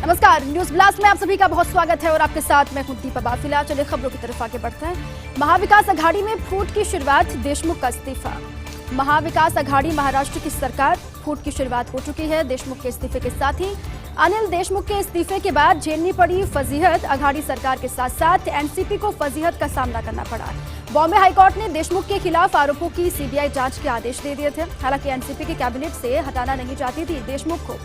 नमस्कार, news blast में आप सभी का बहुत स्वागत है और आपके साथ मैं हूं दीपा बाफिला। चलिए खबरों की तरफ आगे बढ़ते हैं। महाविकास अघाड़ी में फूट की शुरुआत, देशमुख का इस्तीफा। महाविकास अघाड़ी महाराष्ट्र की सरकार, फूट की शुरुआत हो चुकी है। देशमुख के इस्तीफे के साथ ही अनिल देशमुख के इस्तीफे के बाद झेलनी पड़ी फजीहत। अघाड़ी सरकार के साथ साथ एनसीपी को फजीहत का सामना करना पड़ा। बॉम्बे हाईकोर्ट ने देशमुख के खिलाफ आरोपों की सीबीआई जांच के आदेश दे दिए थे। हालांकि एनसीपी के कैबिनेट से हटाना नहीं चाहती थी देशमुख को।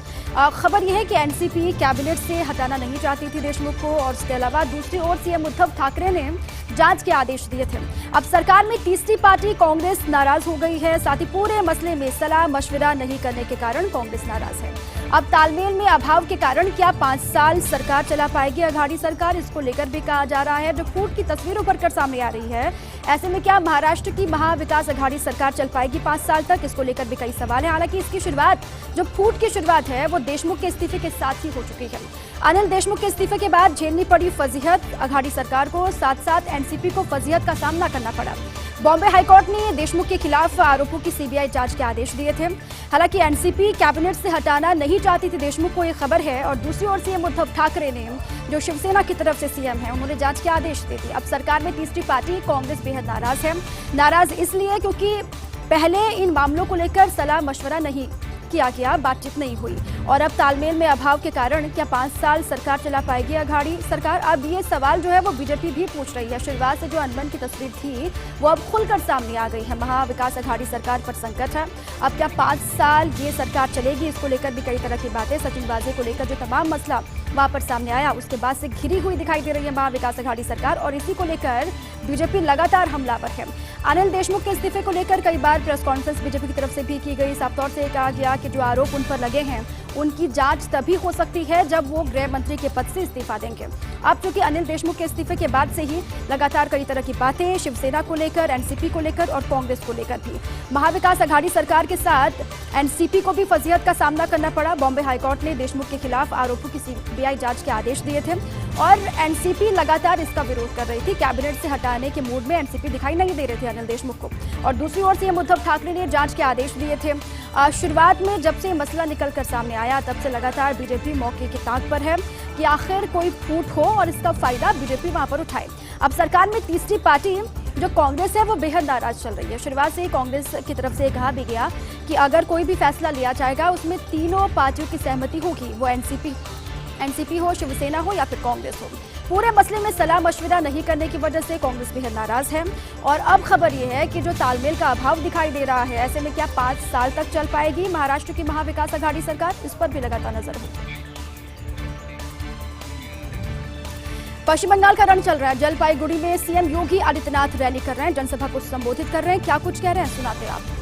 खबर यह है कि एनसीपी कैबिनेट से हटाना नहीं चाहती थी देशमुख को। और इसके अलावा दूसरी ओर सीएम उद्धव ठाकरे ने जांच के आदेश दिए थे। अब सरकार में तीसरी पार्टी कांग्रेस नाराज हो गई है। साथ ही पूरे मसले में सलाह मशविरा नहीं करने के कारण कांग्रेस नाराज है। अब तालमेल में अभाव के कारण क्या 5 साल सरकार चला पाएगी अघाड़ी सरकार, इसको लेकर भी कहा जा रहा है। जो फूट की तस्वीर उभर कर सामने आ रही है, ऐसे में क्या महाराष्ट्र की महाविकास अघाड़ी सरकार चल पाएगी 5 साल तक, इसको लेकर भी कई सवाल हैं। हालांकि इसकी शुरुआत, जो फूट की शुरुआत है, वो देशमुख के इस्तीफे के साथ ही हो चुकी है। अनिल देशमुख के इस्तीफे के बाद झेलनी पड़ी फजीहत अघाड़ी सरकार को, साथ साथ एनसीपी को फजीहत का सामना करना पड़ा। बॉम्बे हाईकोर्ट ने देशमुख के खिलाफ आरोपों की सीबीआई जांच के आदेश दिए थे। हालांकि एनसीपी कैबिनेट से हटाना नहीं चाहती थी देशमुख को, ये खबर है। और दूसरी ओर सीएम उद्धव ठाकरे ने, जो शिवसेना की तरफ से सीएम है, उन्होंने जांच के आदेश दे दिए। अब सरकार में तीसरी पार्टी कांग्रेस बेहद नाराज है। नाराज इसलिए क्योंकि पहले इन मामलों को लेकर सलाह मशवरा नहीं किया गया, बातचीत नहीं हुई। और अब तालमेल में अभाव के कारण क्या 5 साल सरकार चला पाएगी अघाड़ी सरकार? अब ये सवाल जो है वो बीजेपी भी पूछ रही है। शुरुआत से जो अनबन की तस्वीर थी वो अब खुलकर सामने आ गई है। महाविकास अघाड़ी सरकार पर संकट है। अब क्या 5 साल ये सरकार चलेगी, इसको लेकर भी कई तरह की बातें, सचिनबाजी को लेकर जो तमाम मसला वहां पर सामने आया, उसके बाद से घिरी हुई दिखाई दे रही है महाविकास अघाड़ी सरकार। और इसी को लेकर बीजेपी लगातार हमलावर है। अनिल देशमुख के इस्तीफे को लेकर कई बार प्रेस कॉन्फ्रेंस बीजेपी की तरफ से भी की गई। साफ तौर से कहा गया कि जो आरोप उन पर लगे हैं उनकी जांच तभी हो सकती है जब वो गृह मंत्री के पद से इस्तीफा देंगे। अब चूंकि अनिल देशमुख के इस्तीफे के बाद से ही लगातार कई तरह की बातें शिवसेना को लेकर, एनसीपी को लेकर और कांग्रेस को लेकर भी। महाविकास अघाड़ी सरकार के साथ एनसीपी को भी फजीहत का सामना करना पड़ा। बॉम्बे हाईकोर्ट ने देशमुख के खिलाफ आरोपों की सीबीआई जांच के आदेश दिए थे और एनसीपी लगातार इसका विरोध कर रही थी। कैबिनेट से हटाने के मूड में एनसीपी दिखाई नहीं दे रहे थे अनिल देशमुख को। और दूसरी ओर सीएम उद्धव ठाकरे ने जांच के आदेश दिए थे। शुरुआत में जब से मसला निकल कर सामने आया, तब से लगातार बीजेपी मौके की ताक पर है कि आखिर कोई फूट हो और इसका फायदा बीजेपी वहां पर उठाए। अब सरकार में तीसरी पार्टी जो कांग्रेस है वो बेहद नाराज चल रही है। शुरुआत से ही कांग्रेस की तरफ से कहा भी गया कि अगर कोई भी फैसला लिया जाएगा उसमें तीनों पार्टियों की सहमति होगी, वो एनसीपी हो, शिवसेना हो या फिर कांग्रेस हो। पूरे मसले में सलाह मशविरा नहीं करने की वजह से कांग्रेस बेहद नाराज है। और अब खबर यह है कि जो तालमेल का अभाव दिखाई दे रहा है, ऐसे में क्या 5 साल तक चल पाएगी महाराष्ट्र की महाविकास अघाड़ी सरकार, इस पर भी लगातार नजर होगी। पश्चिम बंगाल का रण चल रहा है। जलपाईगुड़ी में सीएम योगी आदित्यनाथ रैली कर रहे हैं, जनसभा को संबोधित कर रहे हैं। क्या कुछ कह रहे हैं, सुनाते हैं आप।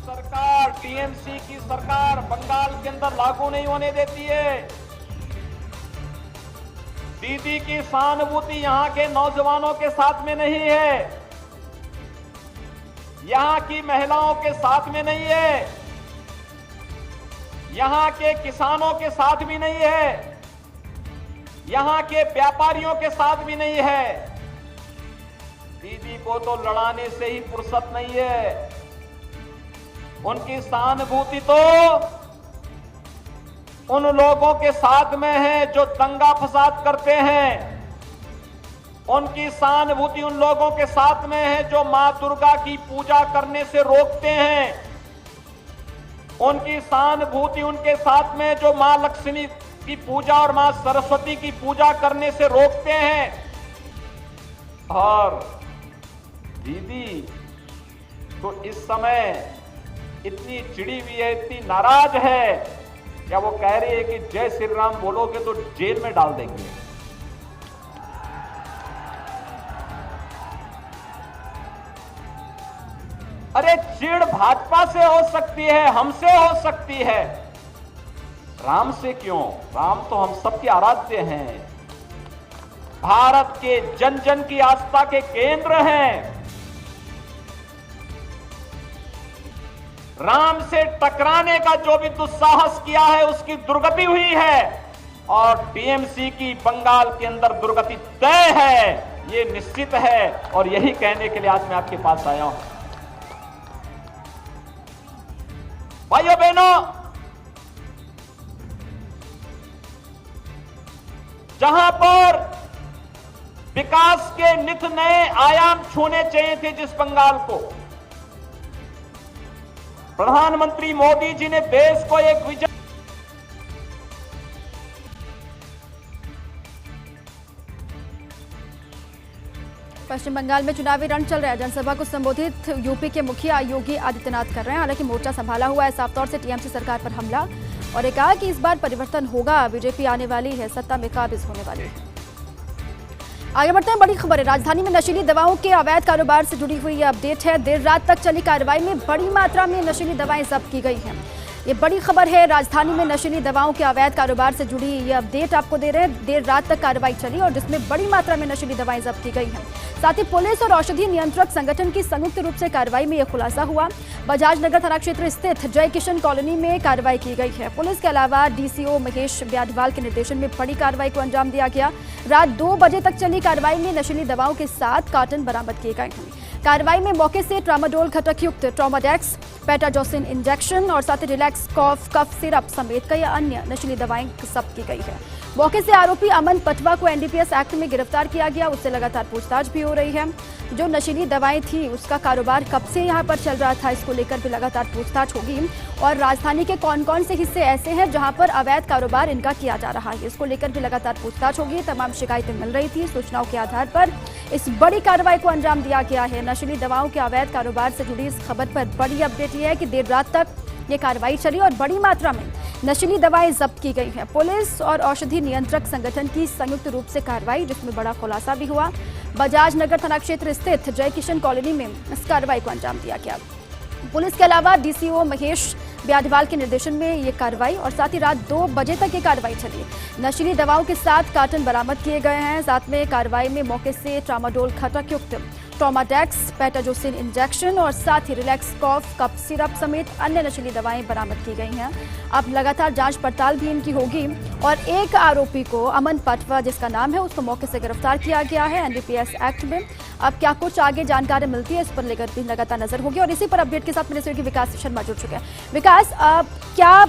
सरकार, टीएमसी की सरकार बंगाल के अंदर लागू नहीं होने देती है। दीदी की सहानुभूति यहां के नौजवानों के साथ में नहीं है, यहां की महिलाओं के साथ में नहीं है, यहां के किसानों के साथ भी नहीं है, यहां के व्यापारियों के साथ भी नहीं है। दीदी को तो लड़ाने से ही फुर्सत नहीं है। उनकी सहानुभूति तो उन लोगों के साथ में है जो दंगा फसाद करते हैं। उनकी सहानुभूति उन लोगों के साथ में है जो मां दुर्गा की पूजा करने से रोकते हैं। उनकी सहानुभूति उनके साथ में जो मां लक्ष्मी की पूजा और मां सरस्वती की पूजा करने से रोकते हैं। और दीदी तो इस समय इतनी चिड़ी हुई है, इतनी नाराज है, क्या वो कह रही है कि जय श्री राम बोलोगे तो जेल में डाल देंगे। अरे चिड़ भाजपा से हो सकती है, हमसे हो सकती है, राम से क्यों? राम तो हम सबके आराध्य हैं, भारत के जन जन की आस्था के केंद्र हैं। राम से टकराने का जो भी दुस्साहस किया है उसकी दुर्गति हुई है और टीएमसी की बंगाल के अंदर दुर्गति तय है, ये निश्चित है। और यही कहने के लिए आज मैं आपके पास आया हूं। भाइयों बहनों, जहां पर विकास के नित नए आयाम छूने चाहिए थे, जिस बंगाल को प्रधानमंत्री मोदी जी ने देश को एक विजन पश्चिम बंगाल में चुनावी रण चल रहा है। जनसभा को संबोधित यूपी के मुखिया योगी आदित्यनाथ कर रहे हैं। हालांकि मोर्चा संभाला हुआ है, साफ तौर से टीएमसी सरकार पर हमला, और ये कहा कि इस बार परिवर्तन होगा, बीजेपी आने वाली है, सत्ता में काबिज होने वाली है। आगे बढ़ते हैं, बड़ी खबर है। राजधानी में नशीली दवाओं के अवैध कारोबार से जुड़ी हुई ये अपडेट है। देर रात तक चली कार्रवाई में बड़ी मात्रा में नशीली दवाएं जब्त की गई हैं। ये बड़ी खबर है। राजधानी में नशीली दवाओं के अवैध कारोबार से जुड़ी ये अपडेट आपको दे रहे हैं। देर रात तक कार्रवाई चली और जिसमें बड़ी मात्रा में नशीली दवाएं जब्त की गई हैं। साथ ही पुलिस और औषधि नियंत्रक संगठन की संयुक्त रूप से कार्रवाई में यह खुलासा हुआ। बजाज नगर थाना क्षेत्र स्थित जय किशन कॉलोनी में कार्रवाई की गई है। पुलिस के अलावा डीसीओ महेश ब्याडवाल के निर्देशन में बड़ी कार्रवाई को अंजाम दिया गया। रात 2 बजे तक चली कार्रवाई में नशीली दवाओं के 7 कार्टन बरामद किए गए हैं। कार्रवाई में मौके से ट्रामाडोल घटक युक्त ट्रोमाडेक्स, पेटाजोसिन इंजेक्शन और साथ ही रिलैक्स कफ सिरप समेत कई अन्य नशीली दवाएं जब्त की गई है। मौके से आरोपी अमन पटवा को एनडीपीएस एक्ट में गिरफ्तार किया गया। उससे लगातार पूछताछ भी हो रही है। जो नशीली दवाएं थी उसका कारोबार कब से यहां पर चल रहा था, इसको लेकर भी लगातार पूछताछ होगी। और राजधानी के कौन कौन से हिस्से ऐसे हैं जहां पर अवैध कारोबार इनका किया जा रहा है, इसको लेकर भी लगातार पूछताछ होगी। तमाम शिकायतें मिल रही थी, सूचनाओं के आधार पर इस बड़ी कार्रवाई को अंजाम दिया गया है। नशीली दवाओं के अवैध कारोबार से जुड़ी इस खबर पर बड़ी अपडेट यह है कि देर रात तक ये कार्रवाई चली और बड़ी मात्रा में नशीली दवाएं जब्त की गई हैं। पुलिस और औषधि नियंत्रक संगठन की संयुक्त रूप से कार्रवाई, जिसमें बड़ा खुलासा भी हुआ। बजाज नगर थाना क्षेत्र स्थित जय किशन कॉलोनी में इस कार्रवाई को अंजाम दिया गया। पुलिस के अलावा डीसीओ महेश ब्याडवाल के निर्देशन में ये कार्रवाई और साथ ही रात 2 बजे तक ये कार्रवाई चली। नशीली दवाओं के 7 कार्टन बरामद किए गए हैं। साथ में कार्रवाई में मौके से ट्रामाडोल घटक युक्त ट्रोमाडेक्स, पेटाजोसिन इंजेक्शन और साथ ही रिलैक्स कफ सिरप समेत अन्य नशीली दवाएं बरामद की गई हैं। अब लगातार जांच पड़ताल भी इनकी होगी और एक आरोपी को अमन पटवा जिसका नाम है उसको मौके से गिरफ्तार किया गया है एनडीपीएस एक्ट में। अब क्या कुछ आगे जानकारी मिलती है इस पर लेकर भी लगातार नजर होगी। और इसी पर अपडेट के साथ मेरे सहयोगी विकास शर्मा जुड़ चुके हैं। विकास, क्या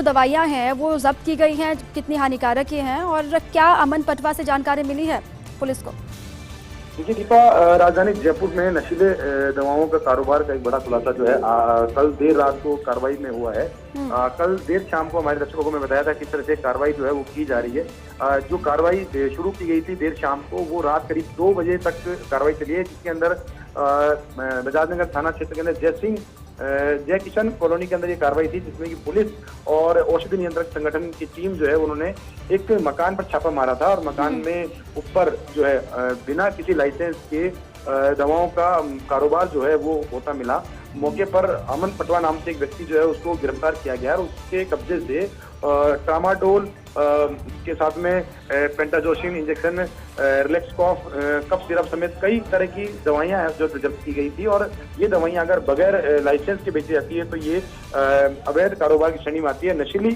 दवाइयां हैं वो जब्त की गई हैं, कितनी हानिकारक ये हैं और क्या अमन पटवा से जानकारी मिली है पुलिस को? देखिए दीपा, राजधानी जयपुर में नशीले दवाओं का कारोबार का एक बड़ा खुलासा जो है कल देर रात को कार्रवाई में हुआ है। कल देर शाम को हमारे दर्शकों को मैं बताया था किस तरह से कार्रवाई जो है वो की जा रही है। जो कार्रवाई शुरू की गई थी देर शाम को, वो रात करीब 2 बजे तक कार्रवाई चली है, जिसके अंदर बजाजनगर थाना क्षेत्र के अंदर जय किशन कॉलोनी के अंदर ये कार्रवाई थी, जिसमें कि पुलिस और औषधि नियंत्रक संगठन की टीम जो है उन्होंने एक मकान पर छापा मारा था और मकान में ऊपर जो है बिना किसी लाइसेंस के दवाओं का कारोबार जो है वो होता मिला। मौके पर अमन पटवा नाम से एक व्यक्ति जो है उसको गिरफ्तार किया गया और उसके कब्जे से ट्रामाडोल के साथ में pentazocine injection, relax cough syrup समेत कई तरह की दवाइयां हैं जो जब्त की गई थी। और ये दवाइयां अगर बगैर लाइसेंस के बेची जाती है तो ये अवैध कारोबार की श्रेणी में आती है। नशीली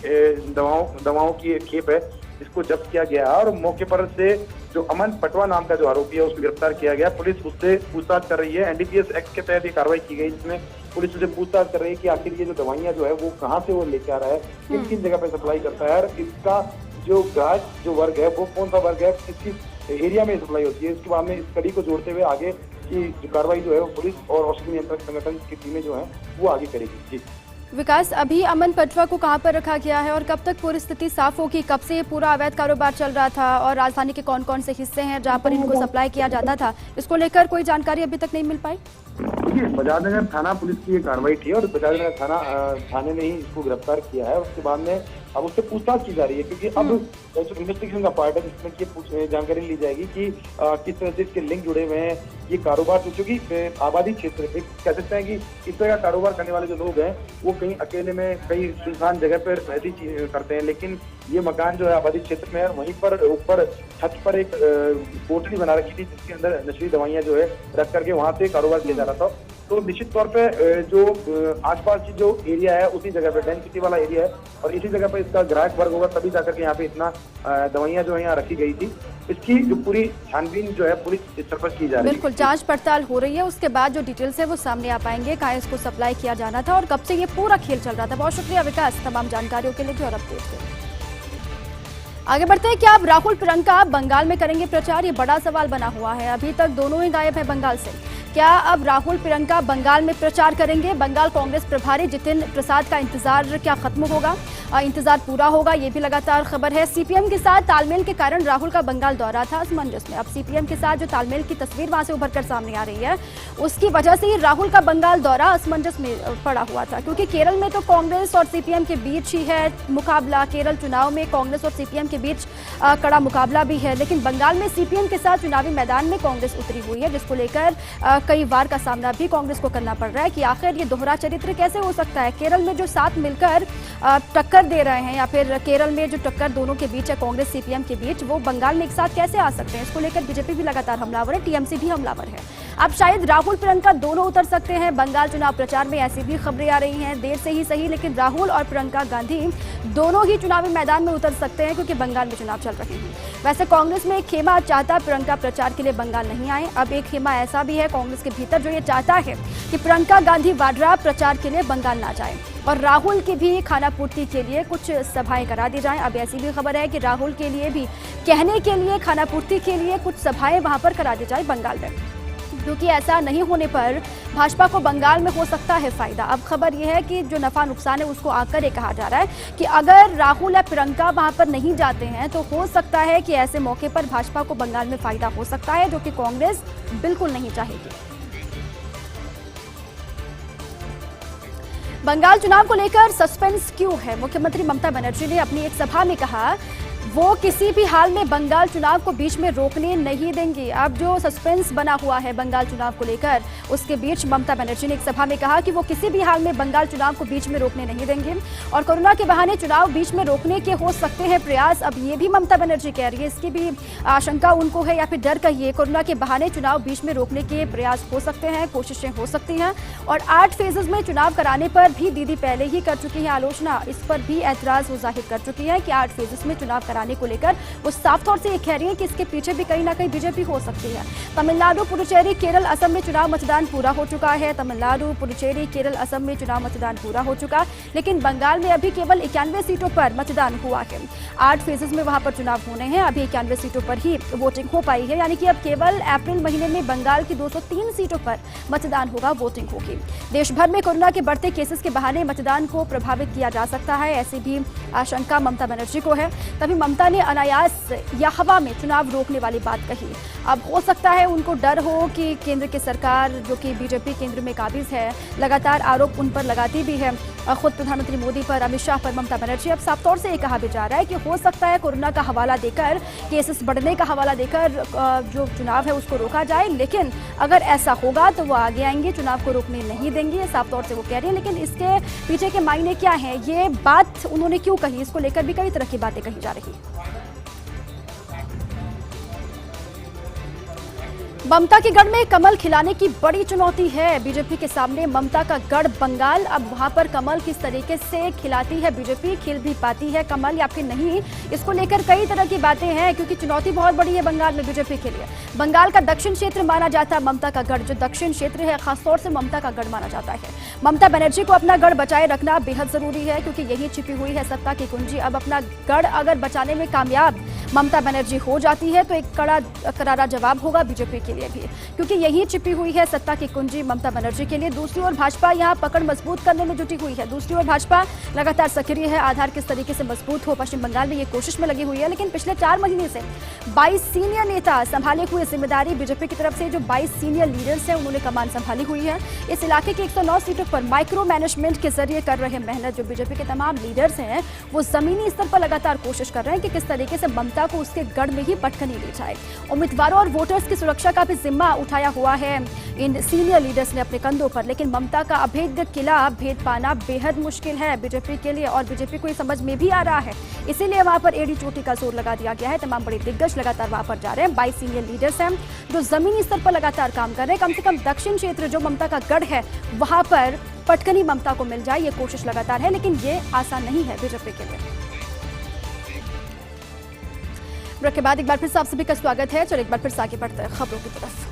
दवाओं की एक खेप है, इसको जब्त किया गया और मौके पर से जो अमन पटवा नाम का जो आरोपी है उसको गिरफ्तार किया गया। पुलिस उससे पूछताछ कर रही है। एनडीपीएस एक्ट के तहत ये कार्रवाई की गई, जिसमें पुलिस उससे पूछताछ कर रही है कि आखिर ये जो दवाइयां जो है वो कहाँ से वो लेके आ रहा है, किन किन जगह पे सप्लाई करता है और इसका जो ग्राहक जो वर्ग है वो कौन सा वर्ग है, किस एरिया में सप्लाई होती है। इसके बाद में इस कड़ी को जोड़ते हुए आगे की जो कार्रवाई जो है वो पुलिस और औषधि नियंत्रक संगठन की टीमें जो है वो आगे करेगी। जी विकास, अभी अमन पटवा को कहां पर रखा गया है और कब तक पूरी स्थिति साफ होगी? कब से ये पूरा अवैध कारोबार चल रहा था और राजधानी के कौन कौन से हिस्से हैं जहां पर इनको सप्लाई किया जाता था, इसको लेकर कोई जानकारी अभी तक नहीं मिल पाई? बजाजनगर थाना पुलिस की ये कार्रवाई थी और बजाजनगर थाने ने ही इसको गिरफ्तार किया है। उसके बाद में अब उससे पूछताछ की जा रही है, क्योंकि अब जो इन्वेस्टिगेशन का पार्ट है जिसमें की जानकारी ली जाएगी कि किस तरह से इसके लिंक जुड़े हुए हैं ये कारोबार। क्योंकि आबादी क्षेत्र में कह सकते हैं कि इस तरह का कारोबार करने वाले जो लोग हैं वो कहीं अकेले में कई सुनसान जगह पर ऐसी चीज करते हैं, लेकिन ये मकान जो है आबादी क्षेत्र में है। वहीं पर ऊपर छत पर एक कोठरी बना रखी थी जिसके अंदर नशीली दवाइयां जो है रख करके वहां से कारोबार किया जा रहा था। तो निश्चित तौर पे जो आसपास की जो एरिया है उसी जगह पे डेंसिटी वाला एरिया है और इसी जगह पे इसका ग्राहक वर्ग होगा, तभी जाकर के यहाँ पे इतना दवाइयां जो है यहाँ रखी गई थी। इसकी जो पूरी छानबीन जो है पुलिस स्तर पर की जा रही है। बिल्कुल, जांच पड़ताल हो रही है, उसके बाद जो डिटेल्स है वो सामने आ पाएंगे, कहाँ इसको सप्लाई किया जाना था और कब से ये पूरा खेल चल रहा था। बहुत शुक्रिया विकास तमाम जानकारियों के लिए और अपडेट के लिए। आगे बढ़ते हैं। क्या अब राहुल प्रियंका बंगाल में करेंगे प्रचार? ये बड़ा सवाल बना हुआ है। अभी तक दोनों ही गायब है बंगाल से। क्या अब राहुल प्रियंका बंगाल में प्रचार करेंगे? बंगाल कांग्रेस प्रभारी जितिन प्रसाद का इंतजार क्या खत्म होगा? इंतजार पूरा होगा, ये भी लगातार खबर है। सीपीएम के साथ तालमेल के कारण राहुल का बंगाल दौरा था असमंजस में। अब सीपीएम के साथ जो तालमेल की तस्वीर वहां से उभर कर सामने आ रही है, उसकी वजह से ही राहुल का बंगाल दौरा असमंजस में पड़ा हुआ था, क्योंकि केरल में तो कांग्रेस और सीपीएम के बीच ही है मुकाबला। केरल चुनाव में कांग्रेस और सीपीएम के बीच कड़ा मुकाबला भी है, लेकिन बंगाल में सीपीएम के साथ चुनावी मैदान में कांग्रेस उतरी हुई है, जिसको लेकर कई बार का सामना भी कांग्रेस को करना पड़ रहा है कि आखिर ये दोहरा चरित्र कैसे हो सकता है। केरल में जो साथ मिलकर टक्कर दे रहे हैं, या फिर केरल में जो टक्कर दोनों के बीच है कांग्रेस सीपीएम के बीच, वो बंगाल में एक साथ कैसे आ सकते हैं। इसको लेकर बीजेपी भी लगातार हमलावर है, टीएमसी भी हमलावर है। अब शायद राहुल प्रियंका दोनों उतर सकते हैं बंगाल चुनाव प्रचार में, ऐसी भी खबरें आ रही हैं देर से ही सही, लेकिन राहुल और प्रियंका गांधी दोनों ही चुनावी मैदान में उतर सकते हैं, क्योंकि बंगाल में चुनाव चल रहे हैं। वैसे कांग्रेस में एक खेमा चाहता प्रियंका प्रचार के लिए बंगाल नहीं आए। अब एक खेमा ऐसा भी है कांग्रेस के भीतर जो ये चाहता है कि प्रियंका गांधी वाड्रा प्रचार के लिए बंगाल ना जाए और राहुल की भी खाना पूर्ति के लिए कुछ सभाएं करा दी जाएं। अब ऐसी भी खबर है कि राहुल के लिए भी कहने के लिए, खाना पूर्ति के लिए कुछ सभाएं वहां पर करा दी जाए बंगाल में, क्योंकि ऐसा नहीं होने पर भाजपा को बंगाल में हो सकता है फायदा। अब खबर यह है कि जो नफा नुकसान है उसको आकर ये कहा जा रहा है कि अगर राहुल या प्रियंका वहां पर नहीं जाते हैं तो हो सकता है कि ऐसे मौके पर भाजपा को बंगाल में फायदा हो सकता है, जो कि कांग्रेस बिल्कुल नहीं चाहेगी। बंगाल चुनाव को लेकर सस्पेंस क्यों है? मुख्यमंत्री ममता बनर्जी ने अपनी एक सभा में कहा वो किसी भी हाल में बंगाल चुनाव को बीच में रोकने नहीं देंगे। अब जो सस्पेंस बना हुआ है बंगाल चुनाव को लेकर, उसके बीच ममता बनर्जी ने एक सभा में कहा कि वो किसी भी हाल में बंगाल चुनाव को बीच में रोकने नहीं देंगे और कोरोना के बहाने चुनाव बीच में रोकने के हो सकते हैं प्रयास। अब ये भी ममता बनर्जी कह रही है, इसकी भी आशंका उनको है, या फिर डर कहिए, कोरोना के बहाने चुनाव बीच में रोकने के प्रयास हो सकते हैं, कोशिशें हो सकती हैं। और 8 फेजेज में चुनाव कराने पर भी दीदी पहले ही कर चुकी है आलोचना। इस पर भी ऐतराज वो जाहिर कर चुकी है कि 8 फेजेज में चुनाव कराने को लेकर वो साफ तौर से ये कह रही है कि इसके पीछे भी कहीं ना कहीं बीजेपी हो सकती है। तमिलनाडु, पुडुचेरी, केरल, असम में चुनाव मतदान पूरा हो चुका है। तमिलनाडु, पुडुचेरी, केरल, असम में चुनाव मतदान पूरा हो चुका, लेकिन बंगाल में अभी केवल 91 सीटों पर मतदान हुआ है। 8 फेजेज में वहां पर चुनाव होने हैं, अभी 91 सीटों पर ही वोटिंग हो पाई है, यानी कि अब केवल अप्रैल महीने में बंगाल की 203 सीटों पर मतदान होगा, वोटिंग होगी। देश भर में कोरोना के बढ़ते केसेस के बहाने मतदान को प्रभावित किया जा सकता है, ऐसी भी आशंका ममता बनर्जी को है। तभी ममता ने अनायास या हवा में चुनाव रोकने वाली बात कही। अब हो सकता है उनको डर हो कि केंद्र की सरकार, जो कि बीजेपी केंद्र में काबिज है, लगातार आरोप उन पर लगाती भी है, खुद प्रधानमंत्री मोदी पर, अमित शाह पर ममता बनर्जी। अब साफ तौर से ये कहा भी जा रहा है कि हो सकता है कोरोना का हवाला देकर, केसेस बढ़ने का हवाला देकर जो चुनाव है उसको रोका जाए, लेकिन अगर ऐसा होगा तो वो आगे आएंगे, चुनाव को रोकने नहीं देंगे, साफ तौर से वो कह रही है। लेकिन इसके पीछे के मायने क्या है, ये बात उन्होंने क्यों कही, इसको लेकर भी कई तरह की बातें कही जा रही है। ममता के गढ़ में कमल खिलाने की बड़ी चुनौती है बीजेपी के सामने। ममता का गढ़ बंगाल, अब वहां पर कमल किस तरीके से खिलाती है बीजेपी, खिल भी पाती है कमल या फिर नहीं, इसको लेकर कई तरह की बातें हैं, क्योंकि चुनौती बहुत बड़ी है बंगाल में बीजेपी के लिए। बंगाल का दक्षिण क्षेत्र माना जाता है ममता का गढ़, जो दक्षिण क्षेत्र है खासतौर से ममता का गढ़ माना जाता है। ममता बनर्जी को अपना गढ़ बचाए रखना बेहद जरूरी है, क्योंकि यही छिपी हुई है सत्ता की कुंजी। अब अपना गढ़ अगर बचाने में कामयाब ममता बनर्जी हो जाती है तो एक करारा जवाब होगा बीजेपी के लिए भी, क्योंकि यही छिपी हुई है सत्ता की कुंजी ममता बनर्जी के लिए। दूसरी ओर भाजपा यहां पकड़ मजबूत करने में जुटी हुई है, दूसरी ओर भाजपा लगातार सक्रिय है, आधार किस तरीके से मजबूत हो पश्चिम बंगाल में ये कोशिश में लगी हुई है। लेकिन पिछले 4 महीने से 22 सीनियर नेता संभाले हुए जिम्मेदारी बीजेपी की तरफ से, जो 22 सीनियर लीडर्स हैं उन्होंने कमान संभाली हुई है। इस इलाके के 109 सीटों पर माइक्रो मैनेजमेंट के जरिए कर रहे मेहनत जो बीजेपी के तमाम लीडर्स हैं, वो जमीनी स्तर पर लगातार कोशिश कर रहे हैं कि किस तरीके से ममता को उसके गढ़ में ही पटखनी दी जाए। उम्मीदवारों और वोटर्स की सुरक्षा का भी जिम्मा उठाया हुआ है इन सीनियर लीडर्स ने अपने कंधों पर, लेकिन ममता का अभेद्य किला भेद पाना बेहद मुश्किल है बीजेपी के लिए, और बीजेपी को ये समझ में भी आ रहा है, इसीलिए वहां पर एड़ी चोटी का जोर लगा दिया गया है। तमाम बड़े दिग्गज लगातार वहां पर जा रहे हैं, 22 सीनियर लीडर्स हैं जो जमीनी स्तर पर लगातार काम कर रहे हैं। कम से कम दक्षिण क्षेत्र जो ममता का गढ़ है वहां पर पटकनी ममता को मिल जाए, ये कोशिश लगातार है, लेकिन ये आसान नहीं है बीजेपी के लिए। ब्रेक के बाद एक बार फिर से आप सभी का स्वागत है। चलो एक बार फिर से आगे बढ़ते हैं खबरों की तरफ।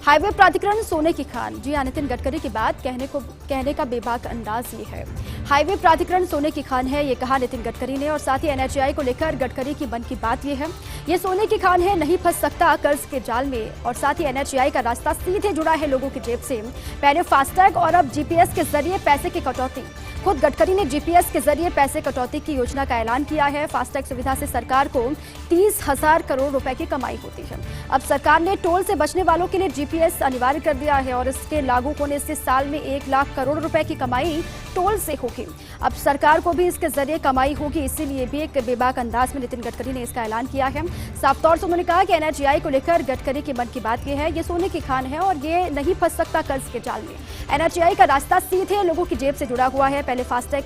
हाईवे प्राधिकरण सोने की खान। जी हाँ, नितिन गडकरी की बात कहने का बेबाक अंदाज ये है। हाईवे प्राधिकरण सोने की खान है, ये कहा नितिन गडकरी ने। और साथ ही एनएचएआई को लेकर गडकरी की मन की बात ये है, ये सोने की खान है, नहीं फंस सकता कर्ज के जाल में। और साथ ही एनएचएआई का रास्ता सीधे जुड़ा है लोगों की जेब से। पहले फास्टैग और अब जीपीएस के जरिए पैसे की कटौती। खुद गडकरी ने जीपीएस के जरिए पैसे कटौती की योजना का ऐलान किया है। फास्टैग सुविधा से सरकार को 30,000 करोड़ रुपए की कमाई होती है। अब सरकार ने टोल से बचने वालों के लिए जीपीएस अनिवार्य कर दिया है और इसके लागू होने से साल में 1 लाख करोड़ रुपए की कमाई टोल से होगी। अब सरकार को भी इसके जरिए कमाई होगी, इसीलिए भी एक बेबाक अंदाज में नितिन गडकरी ने इसका ऐलान किया है। साफ तौर से उन्होंने कहा कि एनएचएआई को लेकर गडकरी के मन की बात यह है, ये सोने की खान है और ये नहीं फंस सकता कर्ज के जाल में। एनएचएआई का रास्ता सीधे लोगों की जेब से जुड़ा हुआ है, पहले फास्टैग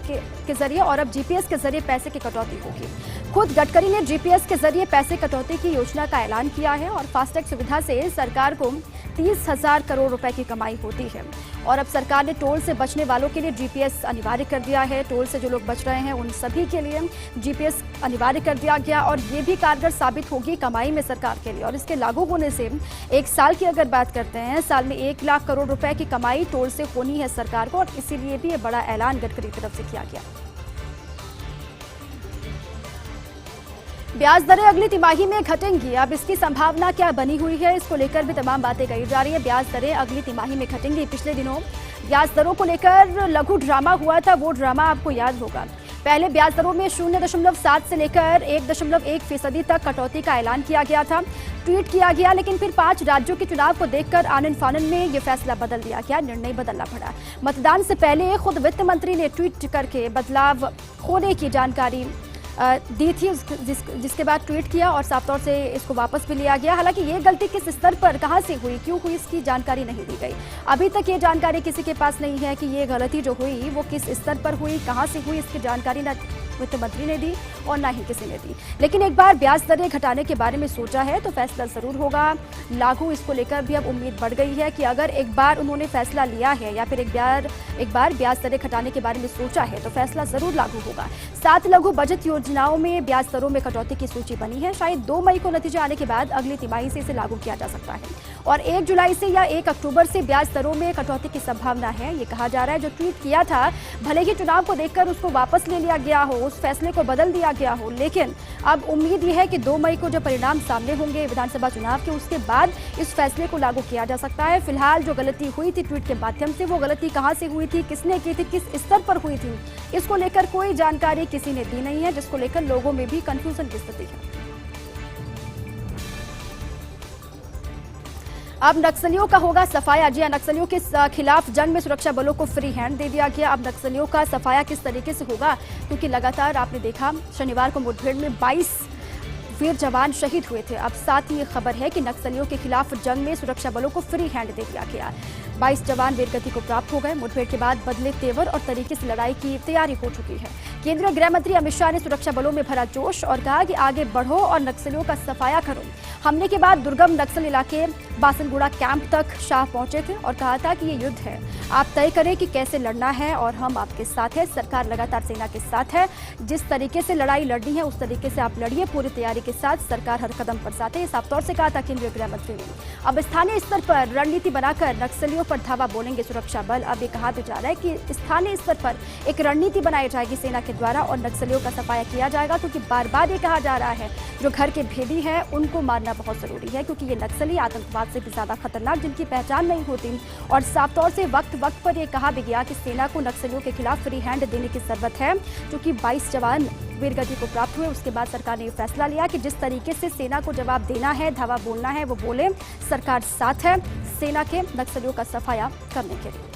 के जरिए और अब जीपीएस के जरिए पैसे की कटौती होगी। खुद गडकरी ने जीपीएस के जरिए पैसे कटौती की योजना का ऐलान किया है और फास्टैग सुविधा से सरकार को 30,000 करोड़ रुपए की कमाई होती है। और अब सरकार ने टोल से बचने वालों के लिए जीपीएस अनिवार्य कर दिया है। टोल से जो लोग बच रहे हैं उन सभी के लिए जीपीएस अनिवार्य कर दिया गया और ये भी कारगर साबित होगी कमाई में सरकार के लिए। और इसके लागू होने से एक साल की अगर बात करते हैं, साल में 1 लाख करोड़ रुपए की कमाई टोल से होनी है सरकार को और इसीलिए भी ये बड़ा ऐलान गडकरी की तरफ से किया गया। ब्याज दरें अगली तिमाही में घटेंगी, अब इसकी संभावना क्या बनी हुई है, इसको लेकर भी तमाम बातें कही जा रही है। ब्याज दरें अगली तिमाही में घटेंगी। पिछले दिनों ब्याज दरों को लेकर लघु ड्रामा हुआ था, वो ड्रामा आपको याद होगा। पहले ब्याज दरों में 0.7 से लेकर 1.1% तक कटौती का ऐलान किया गया था, ट्वीट किया गया, लेकिन फिर 5 राज्यों के चुनाव को देखकर आनन फानन में ये फैसला बदल दिया गया, निर्णय बदलना पड़ा। मतदान से पहले खुद वित्त मंत्री ने ट्वीट करके बदलाव होने की जानकारी दी थी, जिसके बाद ट्वीट किया और साफ तौर से इसको वापस भी लिया गया। हालांकि ये गलती किस स्तर पर कहां से हुई, क्यों हुई, इसकी जानकारी नहीं दी गई। अभी तक ये जानकारी किसी के पास नहीं है कि ये गलती जो हुई वो किस स्तर पर हुई, कहां से हुई, इसकी जानकारी न वित्त मंत्री ने दी और ना ही किसी ने दी। लेकिन एक बार ब्याज दरें घटाने के बारे में सोचा है तो फैसला जरूर होगा लागू। इसको लेकर भी अब उम्मीद बढ़ गई है कि अगर एक बार उन्होंने फैसला लिया है या फिर एक बार ब्याज दरें घटाने के बारे में सोचा है तो फैसला जरूर लागू होगा। 7 लघु बजट योजनाओं में ब्याज दरों में कटौती की सूची बनी है। शायद 2 मई को नतीजा आने के बाद अगली तिमाही से इसे लागू किया जा सकता है और 1 जुलाई से या 1 अक्टूबर से ब्याज दरों में कटौती की संभावना है। ये कहा जा रहा है जो ट्वीट किया था, भले ही चुनाव को देखकर उसको वापस ले लिया गया हो, उस फैसले को बदल दिया गया हो, लेकिन अब उम्मीद यह है कि 2 मई को जो परिणाम सामने होंगे विधानसभा चुनाव के, उसके बाद इस फैसले को लागू किया जा सकता है। फिलहाल जो गलती हुई थी ट्वीट के माध्यम से, वो गलती कहां से हुई थी, किसने की थी, किस स्तर पर हुई थी, इसको लेकर कोई जानकारी किसी ने दी नहीं है, जिसको लेकर लोगों में भी कंफ्यूजन की स्थिति है। अब नक्सलियों का होगा सफाया। जी, नक्सलियों के खिलाफ जंग में सुरक्षा बलों को फ्री हैंड दे दिया गया। अब नक्सलियों का सफाया किस तरीके से होगा, क्योंकि लगातार आपने देखा शनिवार को मुठभेड़ में 22 वीर जवान शहीद हुए थे। अब साथ ही ये खबर है कि नक्सलियों के खिलाफ जंग में सुरक्षा बलों को फ्री हैंड दे दिया गया। 22 जवान वीरगति को प्राप्त हो गए। मुठभेड़ के बाद बदले तेवर और तरीके से लड़ाई की तैयारी हो चुकी है। केंद्रीय गृह मंत्री अमित शाह ने सुरक्षा बलों में भरा जोश और कहा कि आगे बढ़ो और नक्सलियों का सफाया करो। हमले के बाद दुर्गम नक्सल इलाके बासनगुड़ा कैंप तक शाह पहुंचे थे और कहा था कि ये युद्ध है, आप तय करें कि कैसे लड़ना है और हम आपके साथ हैं। सरकार लगातार सेना के साथ है, जिस तरीके से लड़ाई लड़नी है उस तरीके से आप लड़िए, पूरी तैयारी के साथ सरकार हर कदम पर साथ है, साफ तौर से कहा था केंद्रीय गृह मंत्री ने। अब स्थानीय स्तर पर रणनीति बनाकर नक्सलियों पर धावा बोलेंगे सुरक्षा बल। अब ये कहा भी जा रहा है कि स्थानीय स्तर पर एक रणनीति बनाई जाएगी सेना के द्वारा और नक्सलियों का सफाया किया जाएगा, क्योंकि बार बार ये कहा जा रहा है जो घर के भेदी हैं उनको मारना बहुत जरूरी है, क्योंकि ये नक्सली आतंकवाद से भी ज्यादा खतरनाक, जिनकी पहचान नहीं होती। और साफ तौर से वक्त वक्त पर यह कहा भी गया कि सेना को नक्सलियों के खिलाफ फ्री हैंड देने की जरूरत है, क्योंकि 22 जवान वीरगति को प्राप्त हुए। उसके बाद सरकार ने यह फैसला लिया कि जिस तरीके से सेना को जवाब देना है, धावा बोलना है, वो बोले। सरकार साथ है सेना के नक्सलियों का सफाया करने के लिए।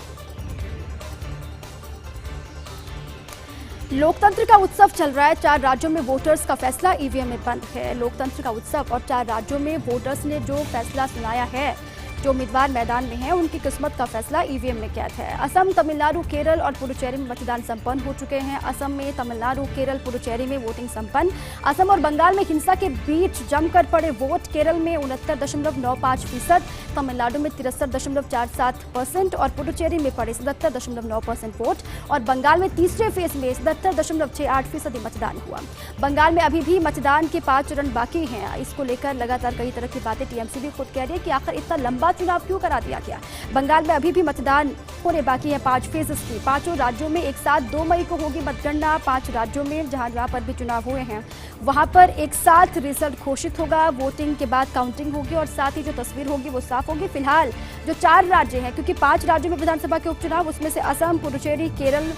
लोकतंत्र का उत्सव चल रहा है। 4 राज्यों में वोटर्स का फैसला ईवीएम में बंद है। लोकतंत्र का उत्सव और 4 राज्यों में वोटर्स ने जो फैसला सुनाया है, जो उम्मीदवार मैदान में हैं उनकी किस्मत का फैसला ईवीएम में कैद है। असम, तमिलनाडु, केरल और पुडुचेरी में मतदान संपन्न हो चुके हैं। असम में, तमिलनाडु, केरल, पुडुचेरी में वोटिंग संपन्न। असम और बंगाल में हिंसा के बीच जमकर पड़े वोट। केरल में 69.95%, तमिलनाडु में 63.47% और पुडुचेरी में पड़े 77.9% वोट। और बंगाल में तीसरे फेज में 77.68% मतदान हुआ। बंगाल में अभी भी मतदान के 5 चरण बाकी हैं। इसको लेकर लगातार कई तरह की बातें टीएमसी भी खुद कह रही है कि आखिर इतना लंबा चुनाव क्यों करा दिया गया? बंगाल में अभी भी मतदान होने बाकी है 5 फेजेस की। 5 राज्यों में एक साथ 2 मई को होगी मतगणना। 5 राज्यों में जहां पर भी चुनाव हुए हैं वहां पर एक साथ रिजल्ट घोषित होगा। वोटिंग के बाद काउंटिंग होगी और साथ ही जो तस्वीर होगी वो साफ होगी। फिलहाल जो 4 राज्य हैं, क्योंकि 5 राज्यों में विधानसभा के उपचुनाव, उसमें से असम, पुडुचेरी, केरल,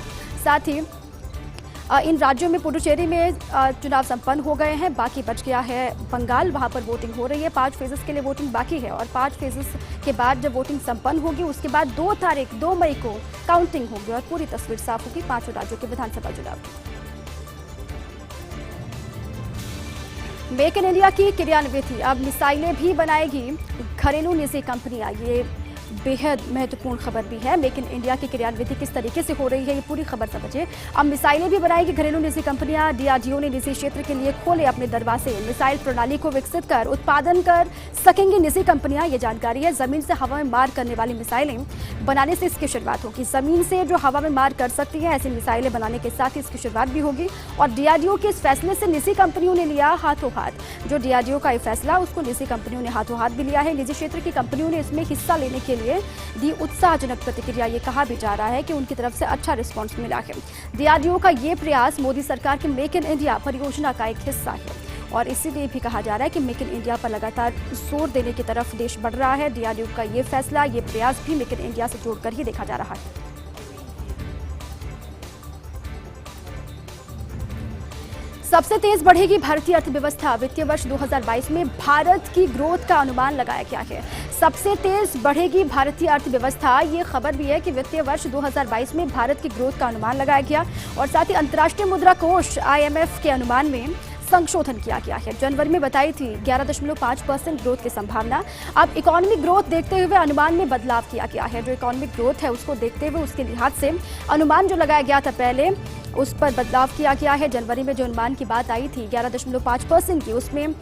साथ ही इन राज्यों में पुडुचेरी में चुनाव संपन्न हो गए हैं। बाकी बच गया है बंगाल, वहां पर वोटिंग हो रही है। 5 फेजेस के लिए वोटिंग बाकी है और 5 फेजेस के बाद जब वोटिंग संपन्न होगी उसके बाद 2 मई को काउंटिंग होगी और पूरी तस्वीर साफ होगी 5 राज्यों के विधानसभा चुनाव की। मेक इन इंडिया की क्रियान्विति, अब मिसाइलें भी बनाएगी घरेलू निजी कंपनियां। ये बेहद महत्वपूर्ण खबर भी है। मेक इन इंडिया की क्रियान्विति किस तरीके से हो रही है, ये पूरी खबर समझिए। अब मिसाइलें भी बनाएगी घरेलू निजी कंपनियां। डीआरडीओ ने निजी क्षेत्र के लिए खोले अपने दरवाजे। मिसाइल प्रणाली को विकसित कर उत्पादन कर सकेंगी निजी कंपनियां, ये जानकारी है। जमीन से हवा में मार करने वाली मिसाइलें बनाने से इसकी शुरुआत होगी। जमीन से जो हवा में मार कर सकती है ऐसी मिसाइलें बनाने के साथ ही इसकी शुरुआत भी होगी। और डीआरडीओ के इस फैसले से निजी कंपनियों ने लिया हाथों हाथ। जो डीआरडीओ का ये फैसला, उसको निजी कंपनियों ने हाथों हाथ भी लिया है। निजी क्षेत्र की कंपनियों ने इसमें हिस्सा लेने के लिए दी उत्साहजनक प्रतिक्रिया। ये कहा भी जा रहा है कि उनकी तरफ से अच्छा रिस्पांस मिला है। डीआरडीओ का ये प्रयास मोदी सरकार के मेक इन इंडिया परियोजना का एक हिस्सा है और इसीलिए भी कहा जा रहा है कि मेक इन इंडिया पर लगातार जोर देने की तरफ देश बढ़ रहा है। डीआरडीओ का ये फैसला, ये प्रयास भी मेक इन इंडिया से जोड़कर ही देखा जा रहा है। सबसे तेज बढ़ेगी भारतीय अर्थव्यवस्था, वित्तीय वर्ष 2022 में भारत की ग्रोथ का अनुमान लगाया गया है। सबसे तेज बढ़ेगी भारतीय अर्थव्यवस्था, ये खबर भी है कि वित्तीय वर्ष 2022 में भारत की ग्रोथ का अनुमान लगाया गया और साथ ही अंतर्राष्ट्रीय मुद्रा कोष IMF के अनुमान में संशोधन किया गया है। जनवरी में बताई थी 11.5% ग्रोथ की संभावना। अब इकोनॉमिक ग्रोथ देखते हुए अनुमान में बदलाव किया गया है। जो इकोनॉमिक ग्रोथ है उसको देखते हुए उसके लिहाज से अनुमान जो लगाया गया था पहले, उस पर बदलाव किया गया है। जनवरी में जो अनुमान की बात आई थी 11.5% की, उसमें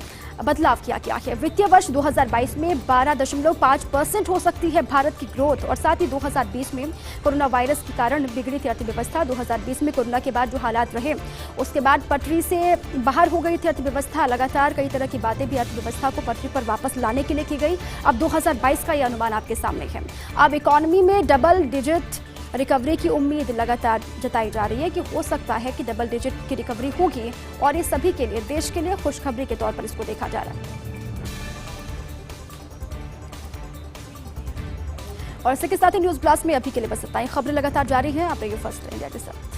बदलाव किया गया है। वित्तीय वर्ष 2022 में 12.5% हो सकती है भारत की ग्रोथ और साथ ही 2020 में कोरोना वायरस के कारण बिगड़ी थी अर्थव्यवस्था। 2020 में कोरोना के बाद जो हालात रहे उसके बाद पटरी से बाहर हो गई थी अर्थव्यवस्था। लगातार कई तरह की बातें भी अर्थव्यवस्था को पटरी पर वापस लाने के लिए की गई। अब 2022 का ये अनुमान आपके सामने है। अब इकोनॉमी में डबल डिजिट रिकवरी की उम्मीद लगातार जताई जा रही है कि हो सकता है कि डबल डिजिट की रिकवरी होगी और ये सभी के लिए, देश के लिए खुशखबरी के तौर पर इसको देखा जा रहा है। और इसी के साथ ही न्यूज़ ब्लास्ट में अभी के लिए बस इतना ही। खबरें लगातार जारी हैं, आप रहिए फर्स्ट इंडिया के साथ।